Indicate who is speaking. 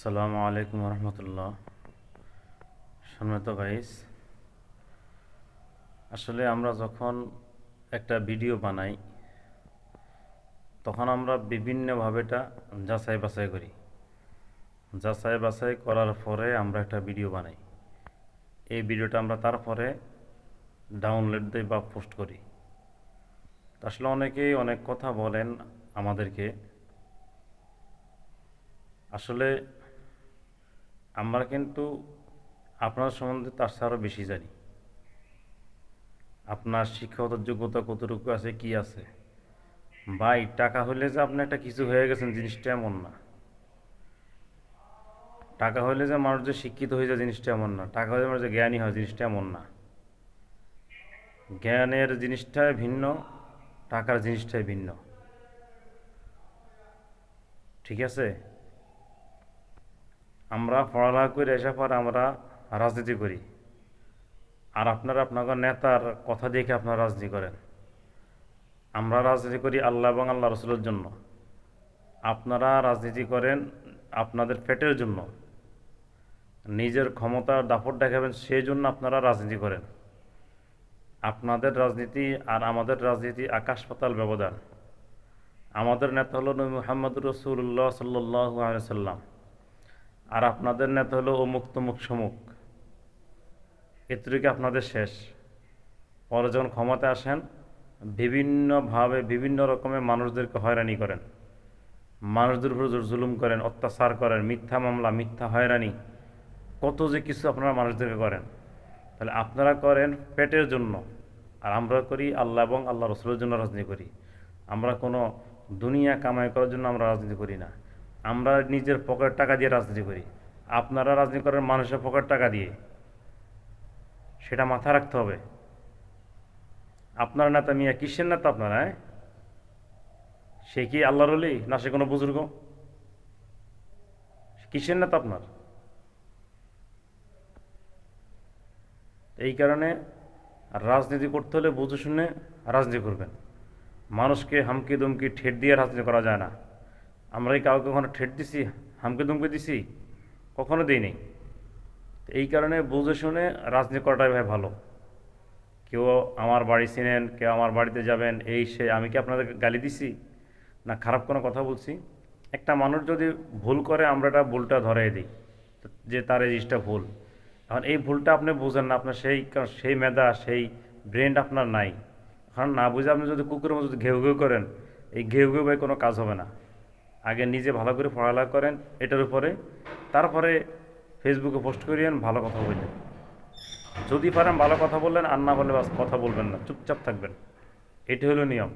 Speaker 1: আসসালামু আলাইকুম রহমতুল্লাহ। সম্মানিত গাইস, আসলে আমরা যখন একটা ভিডিও বানাই তখন আমরা বিভিন্নভাবে এটা যাচাই বাছাই করি। যাচাই বাছাই করার পরে আমরা একটা ভিডিও বানাই। এই ভিডিওটা আমরা তারপরে ডাউনলোড দিই বা পোস্ট করি। আসলে অনেকেই অনেক কথা বলেন আমাদেরকে। আসলে আমরা কিন্তু আপনার সম্বন্ধে তার চেয়ে আরও বেশি জানি। আপনার শিক্ষাগত যোগ্যতা কতটুকু আছে, কি আছে। ভাই, টাকা হলে যে আপনি একটা কিছু হয়ে গেছেন জিনিসটা এমন না। টাকা হলে যে মানুষ যে শিক্ষিত হয়ে যায় জিনিসটা এমন না। টাকা হলে মানুষ যে জ্ঞানী হয় জিনিসটা এমন না। জ্ঞানের জিনিসটাই ভিন্ন, টাকার জিনিসটাই ভিন্ন। ঠিক আছে? আমরা পড়ালেখা করে আসার পর আমরা রাজনীতি করি, আর আপনারা আপনাদের নেতার কথা দেখে আপনারা রাজনীতি করেন। আমরা রাজনীতি করি আল্লাহ এবং আল্লাহ রসুলের জন্য। আপনারা রাজনীতি করেন আপনাদের পেটের জন্য, নিজের ক্ষমতার দাপট দেখাবেন সেই জন্য আপনারা রাজনীতি করেন। আপনাদের রাজনীতি আর আমাদের রাজনীতি আকাশ পাতাল ব্যবধান। আমাদের নেতা হলো নবী মুহাম্মদুর রাসূলুল্লাহ সাল্লাল্লাহু আলাইহি সাল্লাম, আর আপনাদের নেতা হলো অমুক তমুক সমুক। এতটুকু আপনাদের শেষ। পরে যখন ক্ষমতায় আসেন বিভিন্নভাবে বিভিন্ন রকমের মানুষদেরকে হয়রানি করেন, মানুষদের উপর জুলুম করেন, অত্যাচার করেন, মিথ্যা মামলা, মিথ্যা হয়রানি, কত যে কিছু আপনারা মানুষদেরকে করেন। তাহলে আপনারা করেন পেটের জন্য, আর আমরা করি আল্লাহ এবং আল্লাহ রসুলের জন্য রাজনীতি করি। আমরা কোনো দুনিয়া কামাই করার জন্য আমরা রাজনীতি করি না। আমরা নিজের পকেট টাকা দিয়ে রাজনীতি করি। আপনারা রাজনীতি করেন মানুষের পকেট টাকা দিয়ে। সেটা মাথায় রাখতে হবে। আপনার নেতা মিয়া কিসের নেতা আপনারা? সে কি আল্লাহর ওলি না সে কোনো বুজুর্গ? কিসের নেতা আপনার? এই কারণে রাজনীতি করতে হলে বুঝে শুনে রাজনীতি করবেন। মানুষকে হামকি দুমকি ঠেট দিয়ে রাজনীতি করা যায় না। আমরা কি কাউকে কখনো ঠেট দিছি, হামকি দুমকি দিছি? কখনো দিইনি। এই কারণে বুঝে শুনে রাজনীতি করাটাই ভাই ভালো। কেউ আমার বাড়ি চিনেন, কেউ আমার বাড়িতে যাবেন, এই সে, আমি কি আপনাদের গালি দিছি না খারাপ কোনো কথা বলছি? একটা মানুষ যদি ভুল করে আমরা এটা ভুলটা ধরাই দিই যে তার এই জিনিসটা ভুল। এখন এই ভুলটা আপনি বুঝেন না, আপনার সেই সেই মেধা সেই ব্রেন আপনার নাই। এখন না বুঝে আপনি যদি কুকুরের মতো যদি ঘেউ ঘেউ করেন, এই ঘেউ ঘেউ ভাই কোনো কাজ হবে না। আগে নিজে ভালো করে পড়ালেখা করেন এটার উপরে, তারপরে ফেসবুকে পোস্ট করিয়েন, ভালো কথা বললেন। যদি পারেন ভালো কথা বললেন, আর না বললে বাস কথা বলবেন না, চুপচাপ থাকবেন। এটি হলো নিয়ম।